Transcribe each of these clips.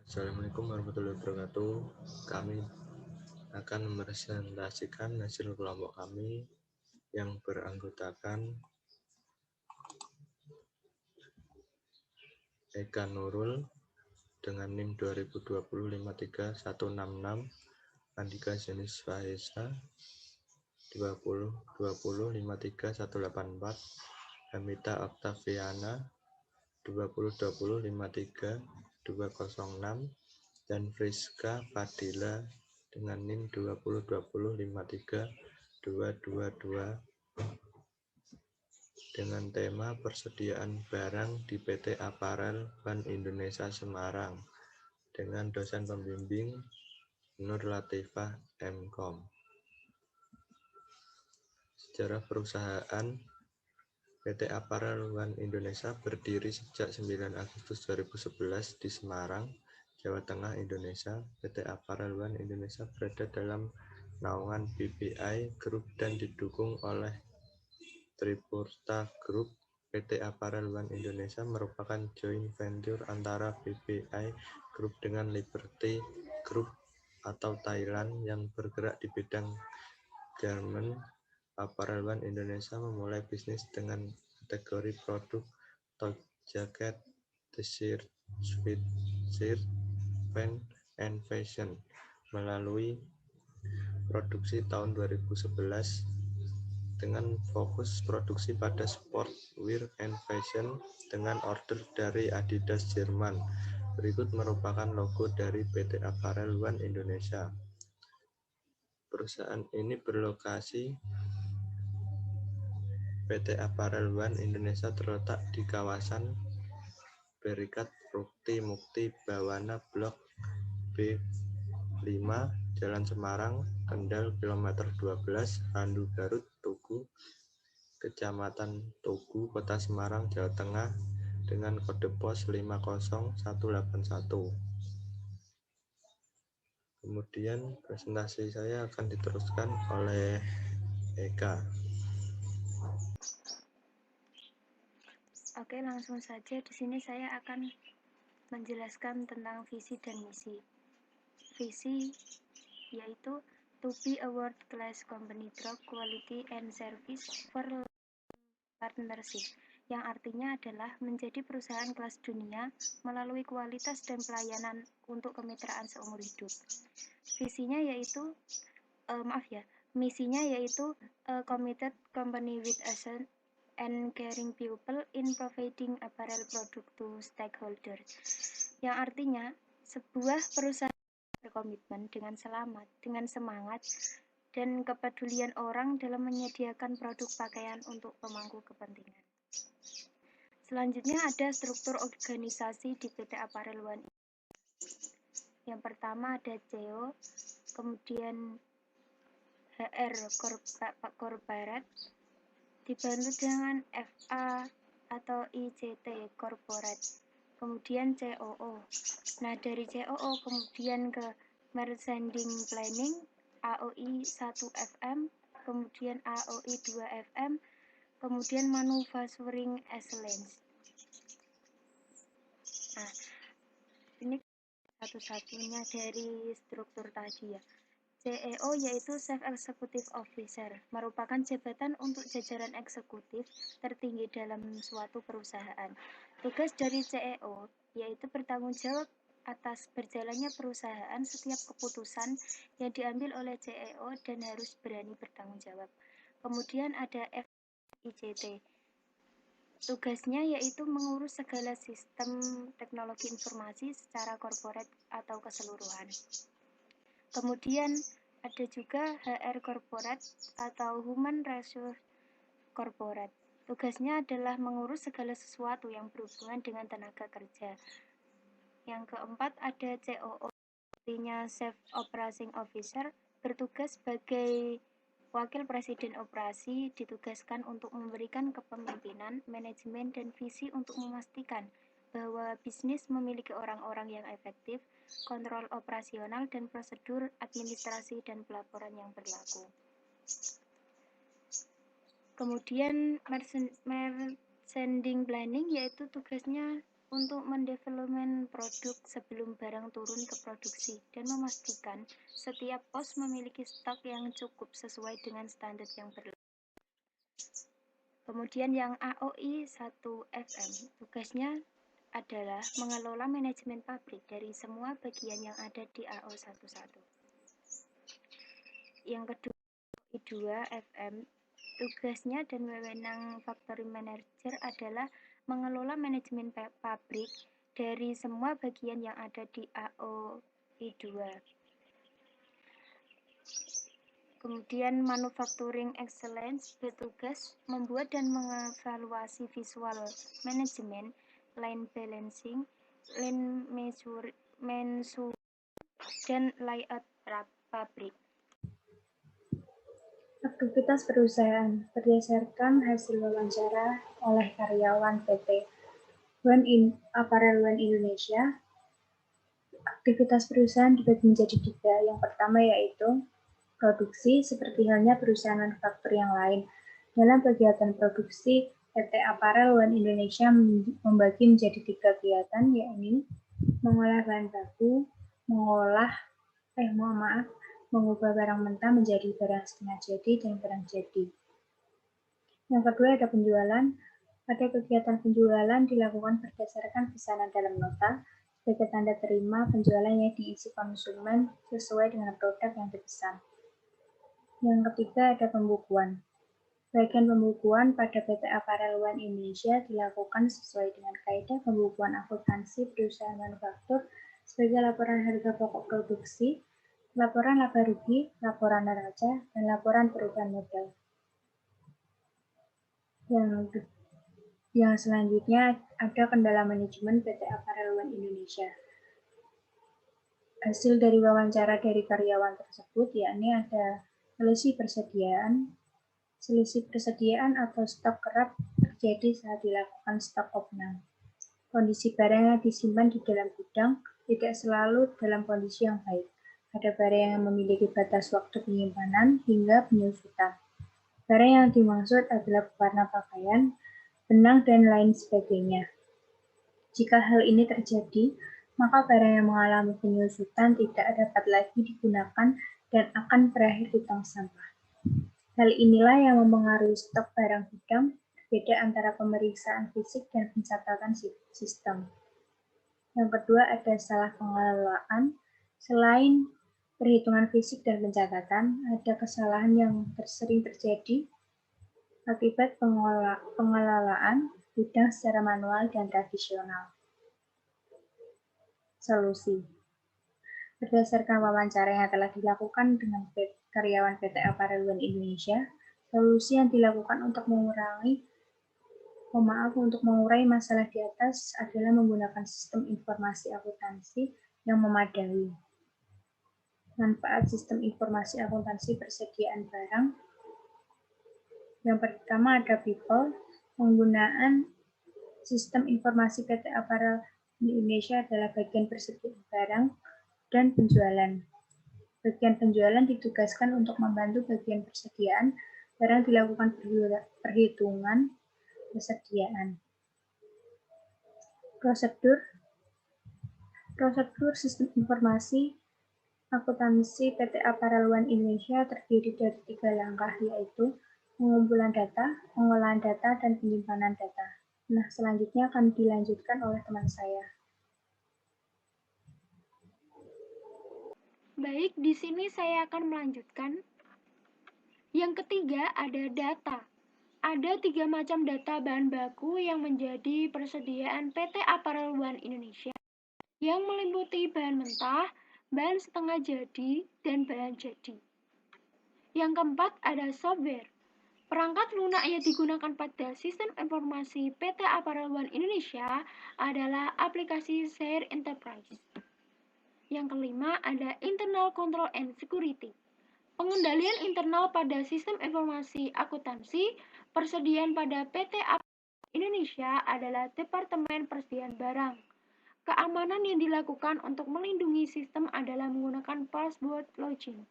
Assalamualaikum warahmatullahi wabarakatuh. Kami akan mempresentasikan hasil kelompok kami yang beranggotakan Eka Nurul dengan NIM 2020-53166, Andika Zenis Fahesa 2020-53184, Hamita Oktaviana 2020-53206, dan Friska Fadila dengan NIM 2020-53222 dengan tema persediaan barang di PT Apparel Bank Indonesia Semarang dengan dosen pembimbing Nur Latifah M.Com. Sejarah perusahaan PT Apparel Bank Indonesia berdiri sejak 9 Agustus 2011 di Semarang, Jawa Tengah, Indonesia. PT Apparel Bank Indonesia berada dalam naungan BPI Group dan didukung oleh Tripurta Group. PT Apparel Bank Indonesia merupakan joint venture antara BPI Group dengan Liberty Group atau Thailand yang bergerak di bidang garment. Apparel Bank Indonesia memulai bisnis dengan kategori produk tote jacket, t-shirt, sweatshirt, pants, and fashion melalui produksi tahun 2011 dengan fokus produksi pada sportwear and fashion dengan order dari Adidas Jerman. Berikut merupakan logo dari PT Apparel Bank Indonesia. Perusahaan ini berlokasi PT Apparel Bank Indonesia terletak di kawasan Berikat Rukti Mukti Bawana Blok B5 Jalan Semarang, Kendal, kilometer 12, Randu Garut, Tugu, Kecamatan Tugu, Kota Semarang, Jawa Tengah dengan kode pos 50181. Kemudian presentasi saya akan diteruskan oleh Eka. Oke, langsung saja di sini saya akan menjelaskan tentang visi dan misi. Visi yaitu to be a world-class company drug quality and service for partnership, yang artinya adalah menjadi perusahaan kelas dunia melalui kualitas dan pelayanan untuk kemitraan seumur hidup. Visinya yaitu misinya yaitu committed company with asset and caring people in providing apparel product to stakeholders, yang artinya sebuah perusahaan berkomitmen dengan selamat, dengan semangat, dan kepedulian orang dalam menyediakan produk pakaian untuk pemangku kepentingan. Selanjutnya ada struktur organisasi di PT Apparel One. Yang pertama ada CEO, kemudian HR Corporate, dibantu dengan FA atau ICT Corporate, kemudian COO. Nah, dari COO kemudian ke Merchandising Planning, AOI 1 FM, kemudian AOI 2 FM, kemudian Manufacturing Excellence. Nah, ini satu-satunya dari struktur tadi ya. CEO yaitu Chief Executive Officer, merupakan jabatan untuk jajaran eksekutif tertinggi dalam suatu perusahaan. Tugas dari CEO yaitu bertanggung jawab atas berjalannya perusahaan. Setiap keputusan yang diambil oleh CEO dan harus berani bertanggung jawab. Kemudian ada FICT. Tugasnya yaitu mengurus segala sistem teknologi informasi secara korporat atau keseluruhan. Kemudian ada juga HR Corporate atau Human Resource Corporate. Tugasnya adalah mengurus segala sesuatu yang berhubungan dengan tenaga kerja. Yang keempat ada COO, artinya Chief Operating Officer, bertugas sebagai Wakil Presiden Operasi, ditugaskan untuk memberikan kepemimpinan, manajemen, dan visi untuk memastikan bahwa bisnis memiliki orang-orang yang efektif, kontrol operasional, dan prosedur administrasi dan pelaporan yang berlaku. Kemudian Merchandising Planning, yaitu tugasnya untuk mendevelopment produk sebelum barang turun ke produksi dan memastikan setiap pos memiliki stok yang cukup sesuai dengan standar yang berlaku. Kemudian yang AOI 1FM, tugasnya adalah mengelola manajemen pabrik dari semua bagian yang ada di AO11. Yang kedua, I2FM, tugasnya dan wewenang factory manager adalah mengelola manajemen pabrik dari semua bagian yang ada di AOI2. Kemudian manufacturing excellence bertugas membuat dan mengevaluasi visual management, line balancing, line measure, dan layout pabrik. Aktivitas perusahaan berdasarkan hasil wawancara oleh karyawan PT Apparel One Indonesia. Aktivitas perusahaan dibagi menjadi 3. Yang pertama yaitu produksi, seperti halnya perusahaan manufaktur yang lain. Dalam kegiatan produksi, PT Apparel One Indonesia membagi menjadi 3 kegiatan, yakni mengolah bahan baku, mengubah barang mentah menjadi barang setengah jadi dan barang jadi. Yang kedua ada penjualan. Pada kegiatan penjualan dilakukan berdasarkan pesanan dalam nota sebagai tanda terima penjualan yang diisi konsumen sesuai dengan produk yang dipesan. Yang ketiga ada pembukuan. Bagian pembukuan pada PT Apparel One Indonesia dilakukan sesuai dengan kaidah pembukuan akuntansi perusahaan manufaktur sebagai laporan harga pokok produksi, laporan laba rugi, laporan neraca, dan laporan perubahan modal. Yang selanjutnya ada kendala manajemen PT Apparel One Indonesia. Hasil dari wawancara dari karyawan tersebut yakni ada selisih persediaan atau stok kerap terjadi saat dilakukan stok opnam. Kondisi barang yang disimpan di dalam gudang tidak selalu dalam kondisi yang baik. Ada barang yang memiliki batas waktu penyimpanan hingga penyusutan. Barang yang dimaksud adalah pewarna pakaian, benang, dan lain sebagainya. Jika hal ini terjadi, maka barang yang mengalami penyusutan tidak dapat lagi digunakan dan akan berakhir di tong sampah. Hal inilah yang mempengaruhi stok barang gudang, berbeda antara pemeriksaan fisik dan pencatatan sistem. Yang kedua ada salah pengelolaan. Selain perhitungan fisik dan pencatatan, ada kesalahan yang sering terjadi akibat pengelolaan gudang secara manual dan tradisional. Solusi. Berdasarkan wawancara yang telah dilakukan dengan karyawan PT Apparel One Indonesia, solusi yang dilakukan untuk mengurai masalah di atas adalah menggunakan sistem informasi akuntansi yang memadai. Manfaat sistem informasi akuntansi persediaan barang. Yang pertama ada people. Penggunaan sistem informasi PT Apparel Indonesia adalah bagian persediaan barang dan penjualan. Bagian penjualan ditugaskan untuk membantu bagian persediaan barang dilakukan perhitungan persediaan. Prosedur sistem informasi akuntansi PT Apparel One Indonesia terdiri dari 3 langkah, yaitu pengumpulan data, pengolahan data, dan penyimpanan data. Nah, selanjutnya akan dilanjutkan oleh teman saya. Baik, di sini saya akan melanjutkan. Yang ketiga ada data. Ada 3 macam data bahan baku yang menjadi persediaan PT Apparel One Indonesia, yang meliputi bahan mentah, bahan setengah jadi, dan bahan jadi. Yang keempat ada software. Perangkat lunak yang digunakan pada sistem informasi PT Apparel One Indonesia adalah aplikasi Share Enterprise. Yang kelima ada internal control and security. Pengendalian internal pada sistem informasi akuntansi persediaan pada PT Apparel Indonesia adalah Departemen Persediaan Barang. Keamanan yang dilakukan untuk melindungi sistem adalah menggunakan password login.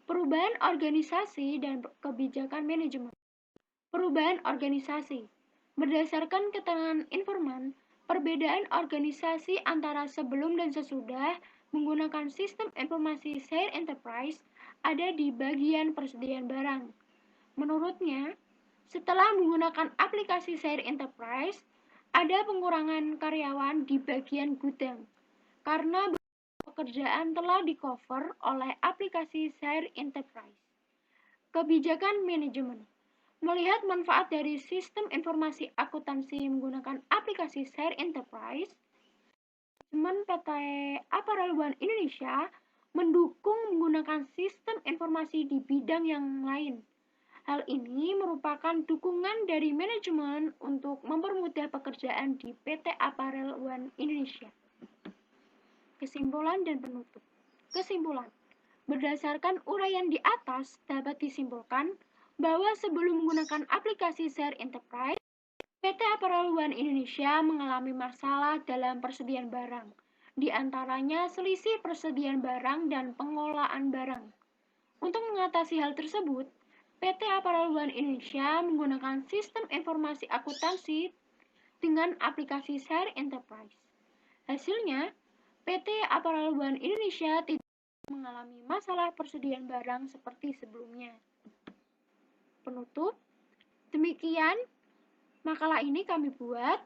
Perubahan organisasi dan kebijakan manajemen. Perubahan organisasi. Berdasarkan keterangan informan, Perbedaan organisasi antara sebelum dan sesudah menggunakan sistem informasi shared enterprise ada di bagian persediaan barang. Menurutnya, setelah menggunakan aplikasi shared enterprise, ada pengurangan karyawan di bagian gudang karena pekerjaan telah di-cover oleh aplikasi shared enterprise. Kebijakan manajemen. Melihat manfaat dari sistem informasi akuntansi menggunakan aplikasi shared enterprise, manajemen PT Apparel One Indonesia mendukung menggunakan sistem informasi di bidang yang lain. Hal ini merupakan dukungan dari manajemen untuk mempermudah pekerjaan di PT Apparel One Indonesia. Kesimpulan dan penutup. Kesimpulan. Berdasarkan uraian di atas, dapat disimpulkan bahwa sebelum menggunakan aplikasi Share Enterprise, PT Apparel One Indonesia mengalami masalah dalam persediaan barang, di antaranya selisih persediaan barang dan pengolahan barang. Untuk mengatasi hal tersebut, PT Apparel One Indonesia menggunakan sistem informasi akuntansi dengan aplikasi Share Enterprise. Hasilnya, PT Apparel One Indonesia tidak mengalami masalah persediaan barang seperti sebelumnya. Penutup, demikian makalah ini kami buat.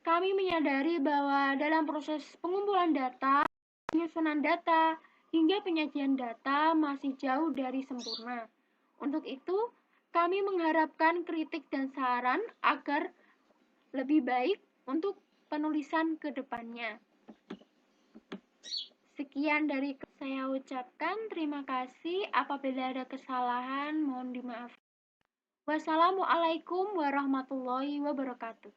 Kami menyadari bahwa dalam proses pengumpulan data, penyusunan data, hingga penyajian data masih jauh dari sempurna. Untuk itu, kami mengharapkan kritik dan saran agar lebih baik untuk penulisan ke depannya. Sekian dari saya ucapkan, terima kasih. Apabila ada kesalahan, mohon dimaafkan. Wassalamualaikum warahmatullahi wabarakatuh.